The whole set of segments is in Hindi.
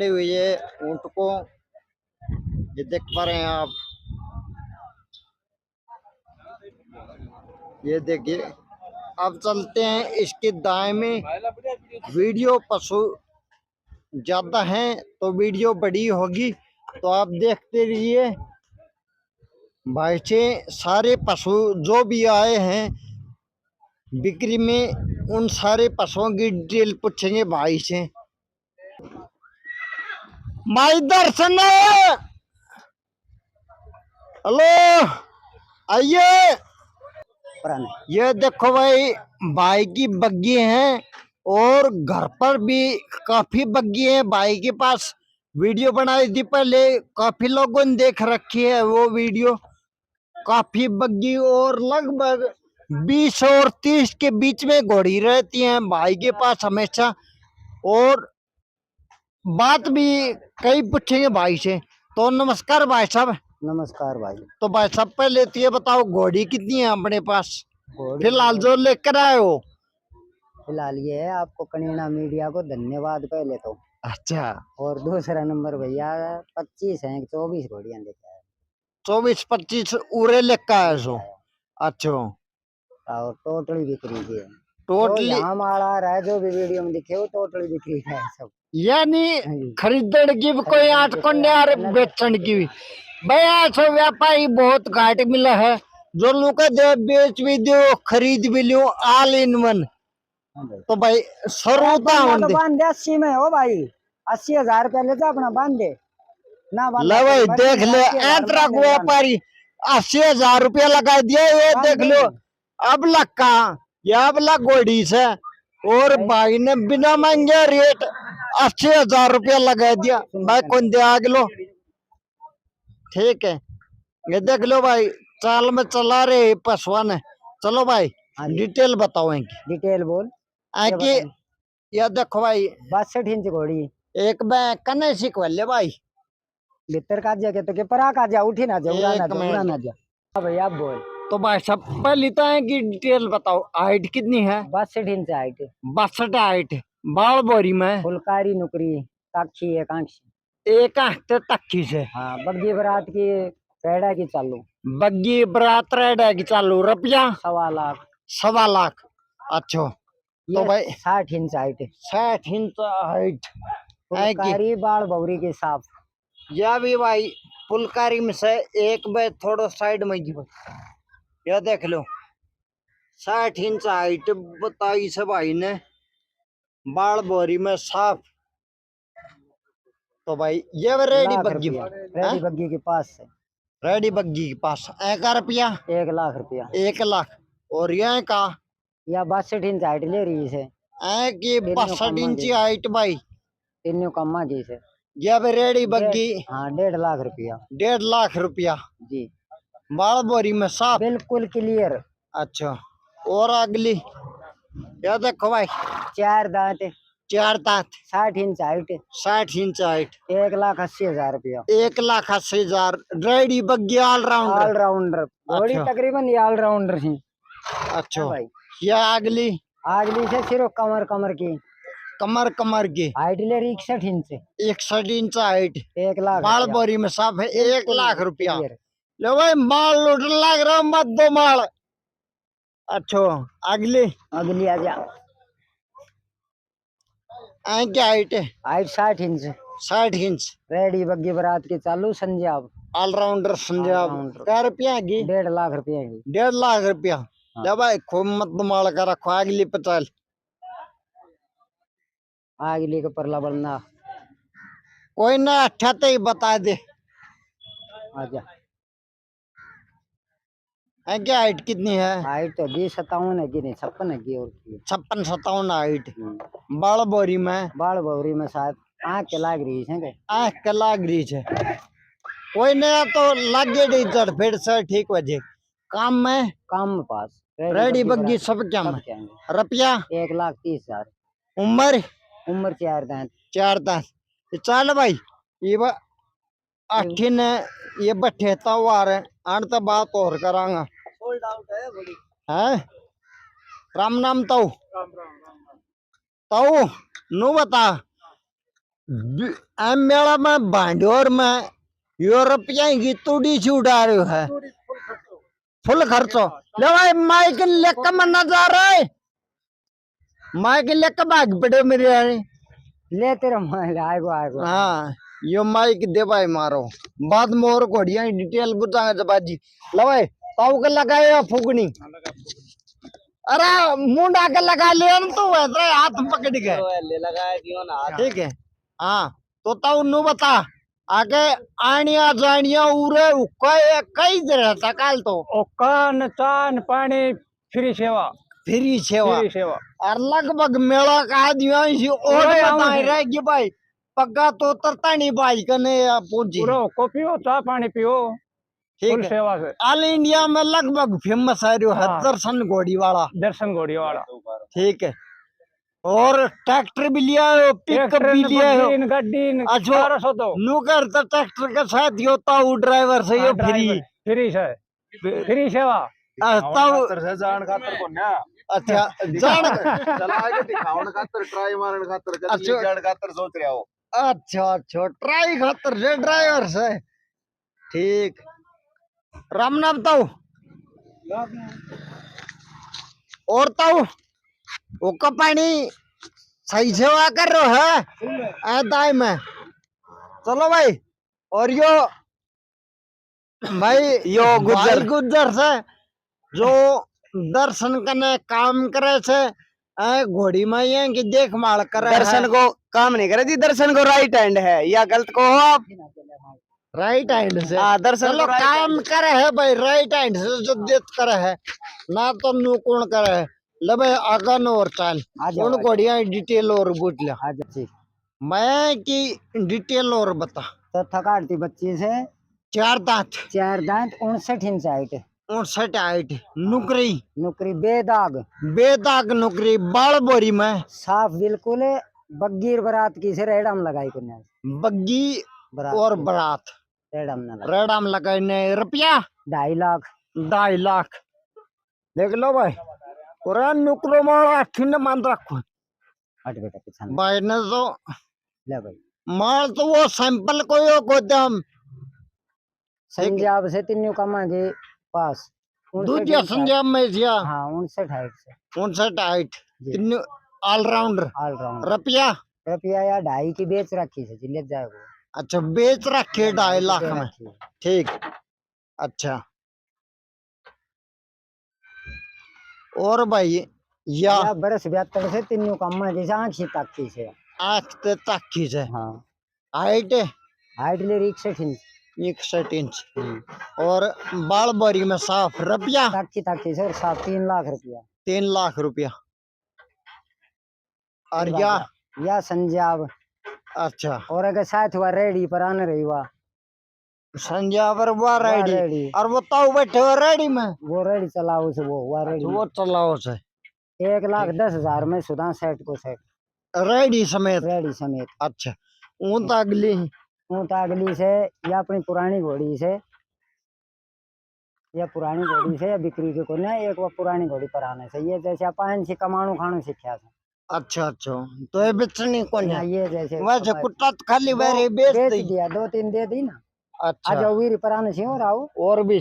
हुई है ऊंट को, ये देख पा रहे हैं आप। ये देखिए, अब चलते हैं इसके दाएं में। वीडियो पशु ज्यादा है तो वीडियो बड़ी होगी, तो आप देखते रहिए। भाईचे सारे पशु जो भी आए हैं बिक्री में, उन सारे पशुओं की डिटेल पूछेंगे भाई से। भाई दर्शन है, हेलो आइए। ये देखो भाई, भाई की बग्गी है और घर पर भी काफी बग्गी है भाई के पास। वीडियो बनाई थी पहले, काफी लोगों ने देख रखी है वो वीडियो। काफी बग्गी और लगभग 20 और 30 के बीच में घोड़ी रहती हैं भाई के पास हमेशा। और बात भी कई पूछेंगे भाई से। तो नमस्कार भाई साहब। नमस्कार भाई। तो भाई साहब पहले तो ये बताओ, घोड़ी कितनी है अपने पास फिलहाल जो लेकर आए हो? फिलहाल ये है, आपको कनीना मीडिया को धन्यवाद पहले तो। अच्छा, और दूसरा नंबर भैया 25 है, 24 घोड़ियां लेके आए। 24-25 उरे लेकर आए सो। अच्छा, और टोटली बिक्री की है। टोटली यहाँ माला रहा है, जो भी वीडियो में दिखे वो टोटली बिक्री है सब। यानी खरीदने की भी कोई आठ कोने और बेचने की भी। भैया ऐसा व्यापारी बहुत घाट मिला है, जो लोग दे बेच भी दो खरीद भी लो, ऑल इन वन। तो भाई सरोता तो बांध दे 80 में हो भाई, 80,000 पहले तो अपना बांध दे ना ले भाई, देख ले ऐतरा व्यापारी 80,000 रुपया लगा दिया। ये देख लो अब लक्का, ये अब लग गोड़ी से। और भाई ने बिना महंगे रेट 80,000 रुपया लगा दिया। भाई कौन दे आग लो, ठीक है। ये देख लो भाई, चाल में चला रहे पसवान है। चलो भाई डिटेल बताओ इनकी। डिटेल बोल आके ये देखो भाई, 62 इंच घोड़ी एक मैं कने सिखवले भाई भीतर का जा के परा का जा, उठी ना जा, उड़ा ना जा, उड़ा ना जा। हाँ भैया आप बोल। तो भाई सब पहले तो है कि डिटेल बताओ, हाइट कितनी है? 62 इंच हाइट। 62 हाइट। बाल बोरी में फुलकारी नुकरी ताक्षी एक आंख एक आंख टक्की से। हाँ बग्गी बरात की पेड़ा की चालू। बग्गी बरात रेडा की चालू रुपया 1.25 लाख। 1.25 लाख। अच्छा, तो भाई 60 inch height. 60 inch height. Phulkari बाल बौरी के साफ। यह भी भाई फुलकारी में से एक बार थोड़ा साइड में जी यह देख लो, 60 इंच हाइट बताई से भाई ने, बाल बोरी में साफ। तो भाई ये रेडी बग्गी, रेडी बग्गी के पास है। रेडी बग्गी के पास 1 रुपया 1 लाख रुपया। 1 लाख। और यह का या 62 इंच हाइट ले रही है की 62 इंच हाइट भाई, तीनों कम्मा की से। यह भी रेडी बग्गी। हाँ 1.5 लाख रुपया। 1.5 लाख रुपया जी। बाल बोरी में साफ बिल्कुल क्लियर। अच्छा, और अगली यह देखो भाई, 4 दांत। 4 दांत। 60 इंच हाइट। 60 inch height. 1,80,000 रुपया। 1,80,000 रेडी बग्गी ऑलराउंडर। ऑलराउंडर घोड़ी तकरीबन ये ऑलराउंडर ही। अच्छा भाई यह अगली से सिर्फ कमर की कमर की हाइट ले 61 इंच। 61 inch height. 1 लाख। बाल बोरी में साफ है। 1 लाख रुपया। लो भाई माल लूट लग रहा मत दो माल। अच्छा अगली आजा। क्या हाइट है? Height 60 inch. 60 इंच रेडी बग्गी बरात के चालू संजाब ऑलराउंडर संजाब। क्या रुपया की? 1.5 लाख रुपया की। 1.5 लाख रुपया। ले भाई खूब मत माल का रखो। अगली 50 अगली का परला बनना कोई ना, अच्छा तो ही बता दे। आजा। है क्या हाइट कितनी है? हाइट तो 57 है कि नहीं 56 है की और 56-57 हाइट। बाल बोरी में में शायद आँख के लाग रही है। आँख के लाग रही है। कोई नया तो लगे नहीं चढ़ फिर से ठीक हो जाए। काम में पास रेडी बग्गी सब क्या में रुपया 1,30,000। उम्र 4 दांत। 4 दांत। चल भाई ये अठिन ये बठे तवार आन तो बात और करांगा। है राम नाम ताऊ नु बता मेला में भांडोर में यूरोपिया की तुड़ी सी उड़ा रहे है फुल खर्चो ले भाई माइक लेकर मना जा रहा है माइक लेकर भाग पड़े मेरे यार ले तेरा माल आएगो आएगो। हाँ यो माइक दे भाई मारो बाद में और घोड़िया डिटेल बुझाएंगे जबाजी ले भाई ताऊ के लगाए फूकनी अरे मुंडा के लगा लिया ना तो तेरे हाथ पकड़ के ले लगाया क्यों ना ठीक है हाँ तो ताऊ नु बता आगे आनिया जानिया उरे कई रहता काल तो कान चान पानी फ्री सेवा फ्री सेवा फ्री सेवा और लगभग मेला का आदमी और बताए रहेगी भाई पक्का तो तरता नहीं भाई कने पहुंची को पियो चाय पानी पियो ठीक फुल है सेवा से ऑल इंडिया में लगभग फेमस है जो हाँ। दर्शन घोड़ी वाला दर्शन घोड़ी वाला ठीक है और ट्रैक्टर भी लिया हो पिकअप भी लिया हो गड्डी अच्छा नु कर तो ट्रैक्टर के साथ ही होता हूँ ड्राइवर से ये फ्री फ्री से फ्री सेवा तब जान खातर को ना अच्छा जान चलाएगा दिखावन खातर ट्राई मारन खातर अच्छा। जान खातर सोच रहा हो अच्छा अच्छा ट्राई खातर से ड्राइवर से ठीक राम नाम ताऊ और ताऊ वो पानी सही सेवा कर रहे है दाई में चलो भाई और यो भाई यो गुजर से जो दर्शन करने काम करे से घोड़ी मैया की देखभाल करे दर्शन को काम नहीं करे जी दर्शन को राइट हैंड है या गलत को हो आप राइट हैंड से दर्शन चलो को right काम hand करे है भाई राइट हैंड से जो देत करे है ना तो नु कौन करे है ले भाई आगा न और चाल कौन घोड़िया डिटेल और पूछ ले जी मैं की डिटेल और बता तो थकाड़ती बच्ची से 4 दांत 59 इंच हाइट 59 हाइट नुकरी नुकरी बेदाग नुकरी बाल बोरी में साफ बिल्कुल बग्गीर बरात की से रेडम लगाई कुन्या बग्गी और बरात रेडम लगाई ने रुपया 2.5 लाख देख लो भाई पूरा नुकरो मारा ठिन मान रखो हट बेटा पीछे भाई ने तो ले भाई माल तो वो सैंपल को यो गोदाम संजाब से तीनों कमा के पास दूसरा संजाब में दिया हाँ 59 हाइट से 59 हाइट तीनों ऑलराउंडर रुपया या 2.5 की बेच रखी है जी ले जाएगा अच्छा बेच रखे 2.5 लाख में ठीक अच्छा और भाई या बरस 72 से तीनों कमा जैसे आँख से ताकी से हाँ हाइट ले 61 इंच और बाल बारी में साफ रुपया ताकी से और साफ 3 लाख रुपया 3 लाख रुपया और या संजाब अच्छा और अगर साथ हुआ रेडी पर आने रही हुआ संजावर हुआ रेडी और वो ताऊ बैठे हुआ रेडी में वो रेडी चलाओ से वो हुआ रेडी वो चलाओ से 1,10,000 में सुधा सेट को सेट रेडी समेत अच्छा ऊंट अगली से या अपनी पुरानी घोड़ी से या बिक्री के को ना एक वो पुरानी घोड़ी पर आने से ये जैसे अपन से कमाणु खाणु सीखा था अच्छा तो ये बेचनी कौन है ये जैसे वैसे कुत्ता खाली वेरी बेच दिया 2-3 दे दी ना अच्छा आज वीर पर आने से और भी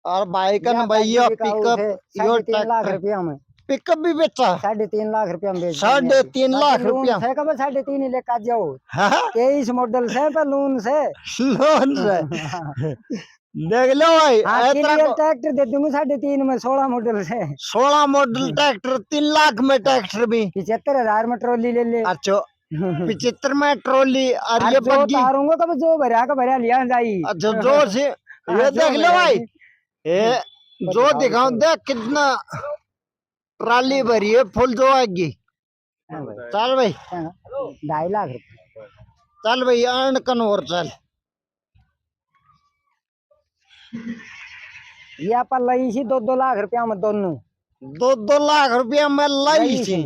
और भाई का भैया पिकअप यो 3 लाख रुपया में पिकअप भी बेचा 3.5 लाख रुपया में 3.5 लाख रुपया है कब 3.5 ही लेकर जाओ 23 मॉडल से पर लोन से देख लो भाई ट्रैक्टर दे दूंगा 3.5 में 16 मॉडल से 16 मॉडल ट्रैक्टर 3 लाख में ट्रैक्टर भी 75,000 में ट्रॉली ले ले अच्छा 75 में ट्रॉली और ये बग्गी तारूंगा कब जो भरा लिया जाई अच्छा जो से ये देख लो भाई ये जो दिखाऊं देख कितना ट्राली भरी है फुल जो आएगी चल भाई 2.5 लाख रुपए चल भाई अर्न कन और चल ये अपन लाई सी 2 लाख रुपया में दोनों 2 लाख रुपया में लाई सी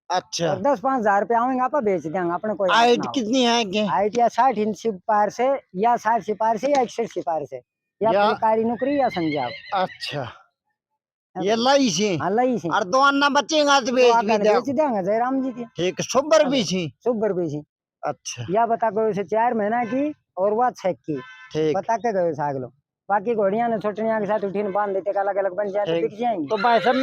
अच्छा 10-5 हजार रुपया आवेंगे आप बेच देंगे अपने कोई हाइट कितनी है हाइट या 60 इंच पार से या 60 से पार से या 61 से पार से या कारी नौकरी या संजाब अच्छा ये लाई सी हाँ लई सी और दो अन्ना बचेगा तो तो बेच आधा भी ने दे बेच देंगे जयराम जी की ठीक सुबर भी सी 100 रुपए सी अच्छा या बता गयो से 4 महीना की और वह 6 की ठीक बता के गयो साग लो बाकी घोड़ियां ने छोटनिया के साथ उठीन बांध देते अलग अलग बन जाए तो ठीक। बिक जाएंगे तो भाई साहब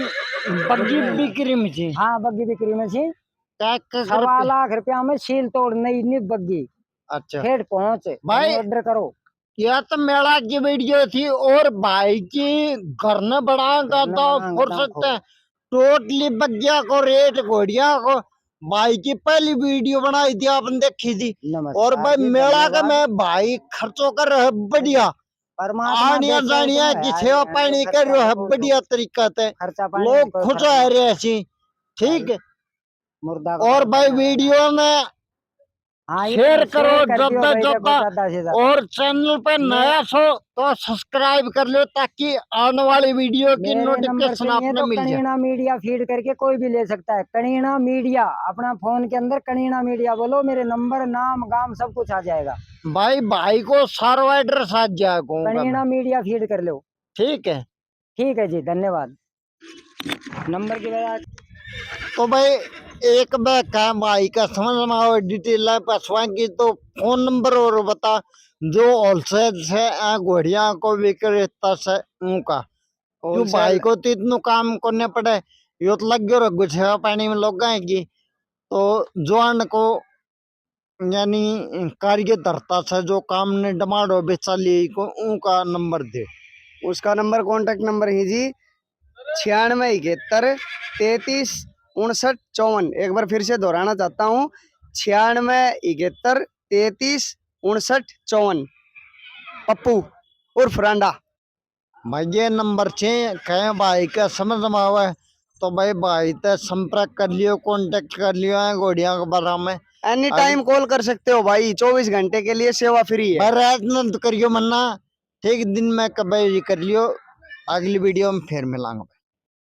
बग्गी बिक्री में थी हाँ बग्गी बिक्री में सी क्या 1.25 लाख रुपया में सील तोड़ नई नी बग्गी अच्छा ठेठ पहुंच भाई ऑर्डर करो यह तो मेला की वीडियो थी और भाई की घर ने बढ़ाएगा घर ने तो बढ़ाएगा फुर तो सकते हैं टोटली बग्गिया को रेट घोड़िया को भाई की पहली वीडियो बनाई थी आपने देखी थी नमस्कार और भाई जी, मेला का धन्यवाद। मैं भाई खर्चों कर रहे हैं बढ़िया परमात्मा आनिया देखे जानिया तुम की है, सेवा है, पानी खर्चा कर रहे हैं देखो, बढ़िया तरीका से खर्चा पानी लोग कोई खुश फर्क आ नहीं। रहे ऐसी ठीक है मुर्दा और को भाई खर्चा है। वीडियो में हाँ, ये शेयर करो शेयर कर दियो ज्यादा भाई, देखो ज्यादा ज्यादा से ज्यादा। और चैनल पे नया सो तो सब्सक्राइब कर लो ताकि आने वाली वीडियो की मेरे नंबर नोटिफिकेशन से नहीं है आपने तो मिल जाए कनीना मीडिया फीड करके कोई भी ले सकता है। कनीना मीडिया अपना फोन के अंदर कनीना मीडिया बोलो, मेरे नंबर नाम गांव सब कुछ आ जाएगा। भाई भाई को सारा एड्रेस आ जाएगा कनीना मीडिया फीड कर लो। ठीक है ठीक है जी, धन्यवाद। नंबर की वजह तो भाई एक बैग का भाई का समझ में आओ डिटेल है पसवा की तो फोन नंबर और बता जो होलसेल से घोड़िया को विक्रेता से उनका क्यों भाई को तो इतना काम करने पड़े यो तो लग गयो रखो सेवा पानी में लोग की तो जवान को यानी कार्य धरता से जो काम ने डमाडो बेचा ली को उनका नंबर दे उसका नंबर कॉन्टेक्ट नंबर है जी 9671335954। एक बार फिर से दोहराना चाहता हूँ 9671335954। पप्पू उर्फ रांडा। भाई ये नंबर छे कहे भाई का समझ में आवे तो भाई ते संपर्क कर लियो कांटेक्ट कर लियो है घोड़िया के बारे में एनी टाइम कॉल कर सकते हो भाई, 24 घंटे के लिए सेवा फ्री है। रात न करियो मन्ना ठीक दिन में कभी कर लियो अगली वीडियो में फिर मिलांगे।